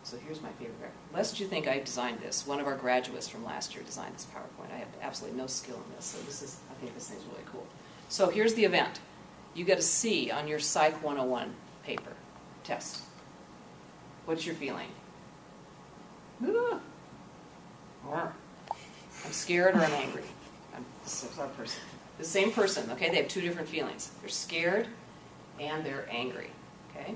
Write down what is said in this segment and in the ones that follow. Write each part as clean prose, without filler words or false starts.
So here's my favorite graph. Lest you think I designed this, one of our graduates from last year designed this PowerPoint. I have absolutely no skill in this, so I think this thing's really cool. So here's the event. You get a C on your Psych 101 paper test. What's your feeling? I'm scared or I'm angry. I'm the same person, okay? They have two different feelings. They're scared and they're angry, okay?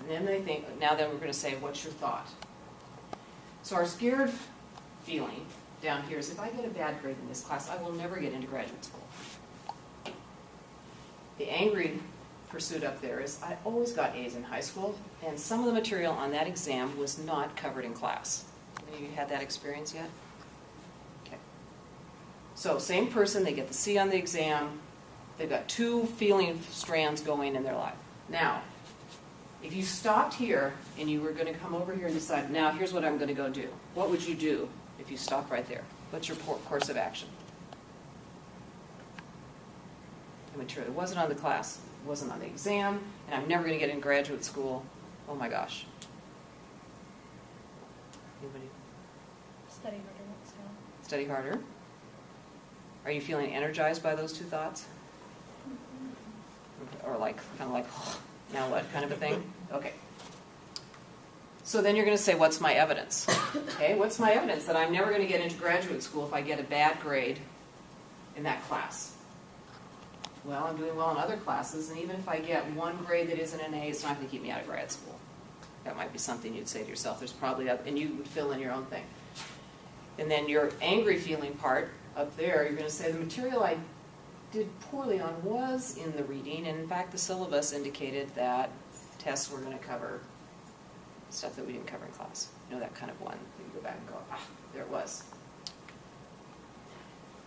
Then they think, now then we're going to say, what's your thought? So our scared feeling down here is, if I get a bad grade in this class, I will never get into graduate school. The angry pursuit up there is, I always got A's in high school, and some of the material on that exam was not covered in class. Have you had that experience yet? Okay. So same person, they get the C on the exam, they've got two feeling strands going in their life. Now, if you stopped here and you were going to come over here and decide, now here's what I'm going to go do, what would you do if you stopped right there? What's your course of action? The material, it wasn't on the class, it wasn't on the exam, and I'm never going to get in graduate school. Oh my gosh. Anybody? Study harder next time. Study harder? Are you feeling energized by those two thoughts? Or like, kind of like, oh, now what kind of a thing? Okay. So then you're going to say, what's my evidence? Okay, what's my evidence that I'm never going to get into graduate school if I get a bad grade in that class? Well, I'm doing well in other classes, and even if I get one grade that isn't an A, it's not going to keep me out of grad school. That might be something you'd say to yourself. There's probably, and you would fill in your own thing. And then your angry feeling part up there, you're going to say the material I did poorly on was in the reading, and in fact the syllabus indicated that tests were going to cover stuff that we didn't cover in class. You know, that kind of one. You go back and go, ah, there it was.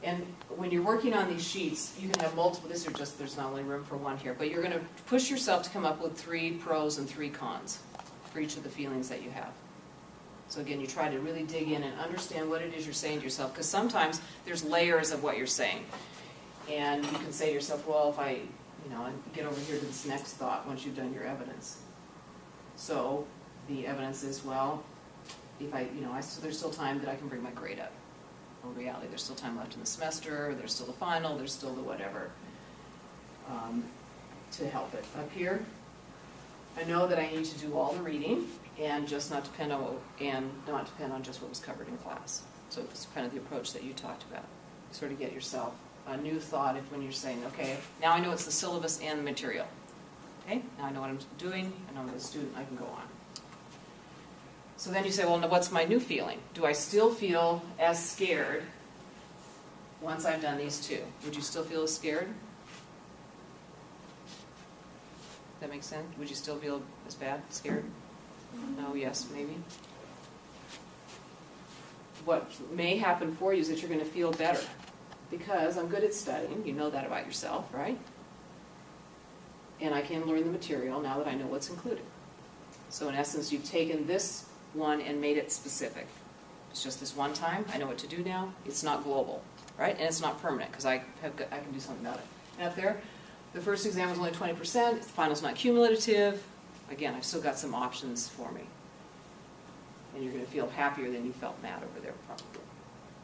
And when you're working on these sheets, you can have multiple, there's not only room for one here, but you're going to push yourself to come up with 3 pros and 3 cons for each of the feelings that you have. So again, you try to really dig in and understand what it is you're saying to yourself, because sometimes there's layers of what you're saying. And you can say to yourself, well, if I, get over here to this next thought once you've done your evidence. So the evidence is, well, if so there's still time that I can bring my grade up. In reality, there's still time left in the semester, there's still the final, there's still the whatever to help it. Up here, I know that I need to do all the reading and just not depend on just what was covered in class. So it's kind of the approach that you talked about. Sort of get yourself a new thought when you're saying, okay, now I know it's the syllabus and the material. Okay, now I know what I'm doing, I know I'm a student, I can go on. So then you say, well, now what's my new feeling? Do I still feel as scared once I've done these 2? Would you still feel as scared? That makes sense? Would you still feel as bad, scared? No, yes, maybe. What may happen for you is that you're going to feel better because I'm good at studying. You know that about yourself, right? And I can learn the material now that I know what's included. So in essence, you've taken this one and made it specific. It's just this one time. I know what to do now. It's not global, right? And it's not permanent because I can do something about it. And up there, the first exam was only 20%. The final's not cumulative. Again, I've still got some options for me. And you're going to feel happier than you felt mad over there, probably.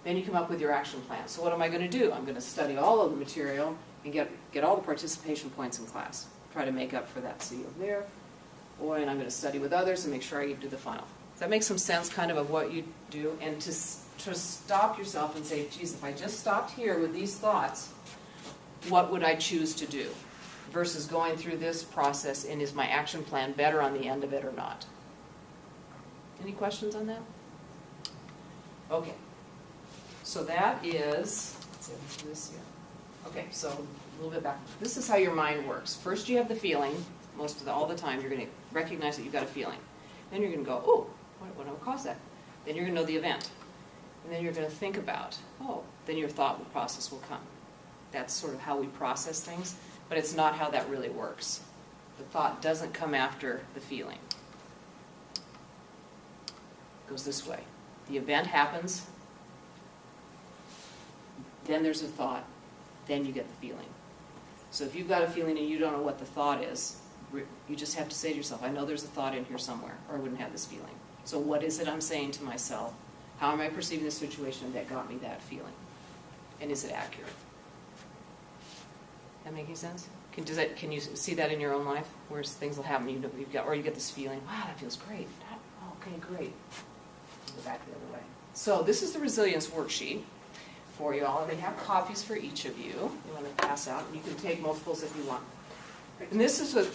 Then you come up with your action plan. So what am I going to do? I'm going to study all of the material and get all the participation points in class. Try to make up for that C over there. And I'm going to study with others and make sure I do the final. Does that make some sense kind of what you do? And to stop yourself and say, geez, if I just stopped here with these thoughts, what would I choose to do? Versus going through this process, and is my action plan better on the end of it or not? Any questions on that? Okay. So that is, let's see, let's do this here. Okay, so a little bit back. This is how your mind works. First you have the feeling. All the time you're going to recognize that you've got a feeling. Then you're going to go, oh, what would cause that? Then you're going to know the event. And then you're going to think about, then your thought process will come. That's sort of how we process things, but it's not how that really works. The thought doesn't come after the feeling. It goes this way. The event happens, then there's a thought, then you get the feeling. So if you've got a feeling and you don't know what the thought is, you just have to say to yourself, I know there's a thought in here somewhere, or I wouldn't have this feeling. So what is it I'm saying to myself? How am I perceiving the situation that got me that feeling? And is it accurate? That making sense? Can you see that in your own life, where things will happen, or you get this feeling, wow, that feels great. Okay, great. Go back the other way. So this is the resilience worksheet for you all. They have copies for each of you. You want to pass out, and you can take multiples if you want. And this is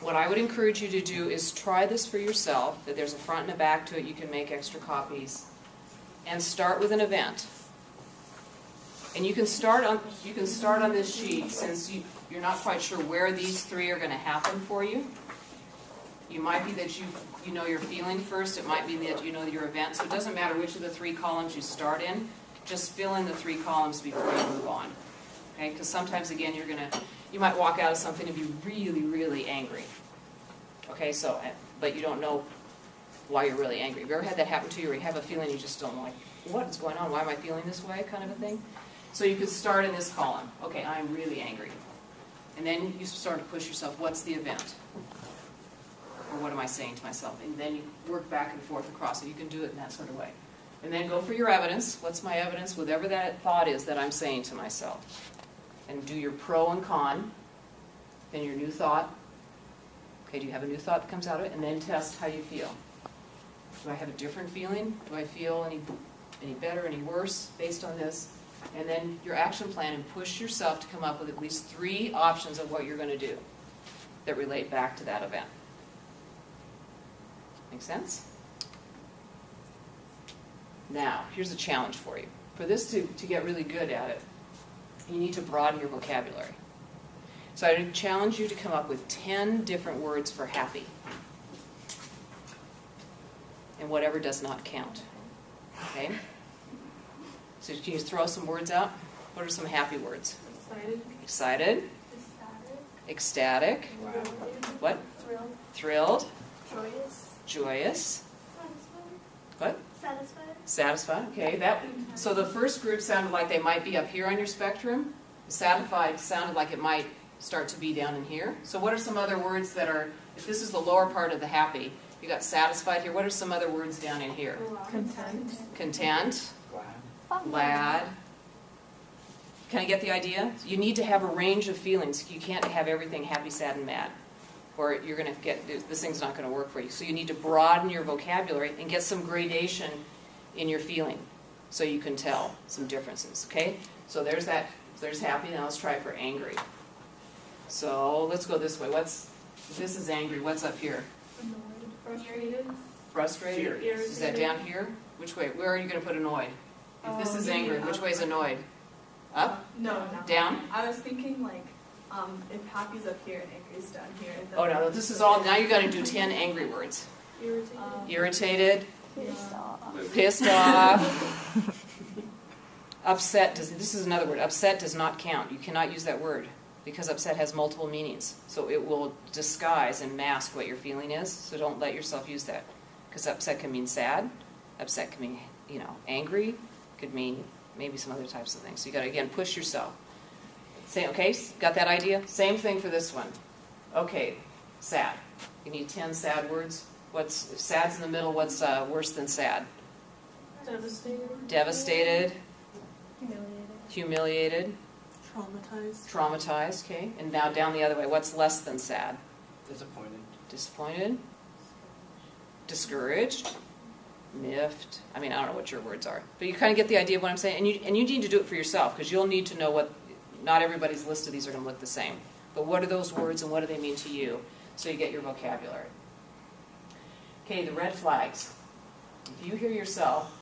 what I would encourage you to do is try this for yourself. That there's a front and a back to it. You can make extra copies, and start with an event. And you can start on this sheet, since you're not quite sure where these three are going to happen for you. You might be that you know your feeling first. It might be that you know your event. So it doesn't matter which of the three columns you start in. Just fill in the three columns before you move on. Okay? Because sometimes, again, you might walk out of something and be really, really angry. Okay? So, but you don't know why you're really angry. Have you ever had that happen to you, where you have a feeling you just don't know, like, what is going on? Why am I feeling this way? Kind of a thing. So you could start in this column. Okay, I'm really angry. And then you start to push yourself, what's the event? Or what am I saying to myself? And then you work back and forth across it. You can do it in that sort of way. And then go for your evidence. What's my evidence? Whatever that thought is that I'm saying to myself. And do your pro and con. Then your new thought. Okay, do you have a new thought that comes out of it? And then test how you feel. Do I have a different feeling? Do I feel any better, any worse based on this? And then your action plan, and push yourself to come up with at least 3 options of what you're going to do that relate back to that event. Make sense? Now, here's a challenge for you. For this to get really good at it, you need to broaden your vocabulary. So I challenge you to come up with 10 different words for happy. And whatever does not count. Okay? So can you throw some words out? What are some happy words? Excited. Excited. Ecstatic. Wow. What? Thrilled. Thrilled. Joyous. Joyous. Satisfied. What? Satisfied. Satisfied. Okay. So the first group sounded like they might be up here on your spectrum. Satisfied sounded like it might start to be down in here. So what are some other words that are, if this is the lower part of the happy, you got satisfied here. What are some other words down in here? Content. Content. Glad. Can I get the idea? You need to have a range of feelings. You can't have everything happy, sad, and mad, or you're going to get, this thing's not going to work for you. So you need to broaden your vocabulary and get some gradation in your feeling so you can tell some differences, okay? So there's happy. Now let's try it for angry. So let's go this way. This is angry. What's up here? Annoyed. Frustrated. Frustrated? Is that down here? Which way? Where are you going to put annoyed? If this is angry, which way is annoyed? Up? No. Down? I was thinking like, if happy's up here and angry's down here. Oh no, this is all, now you got to do 10 angry words. Irritated. Irritated. Pissed off. Upset, this is another word. Upset does not count. You cannot use that word because upset has multiple meanings. So it will disguise and mask what your feeling is. So don't let yourself use that. Because upset can mean sad. Upset can mean, angry. Could mean maybe some other types of things. So you got to, again, push yourself. Say, okay, got that idea? Same thing for this one. Okay, sad. You need 10 sad words. If sad's in the middle, what's worse than sad? Devastated. Devastated. Humiliated. Humiliated. Traumatized. Traumatized, okay. And now down the other way, what's less than sad? Disappointed. Disappointed. Discouraged. Miffed. I don't know what your words are. But you kind of get the idea of what I'm saying. And you need to do it for yourself, because you'll need to know what, not everybody's list of these are going to look the same. But what are those words and what do they mean to you? So you get your vocabulary. Okay, the red flags. If you hear yourself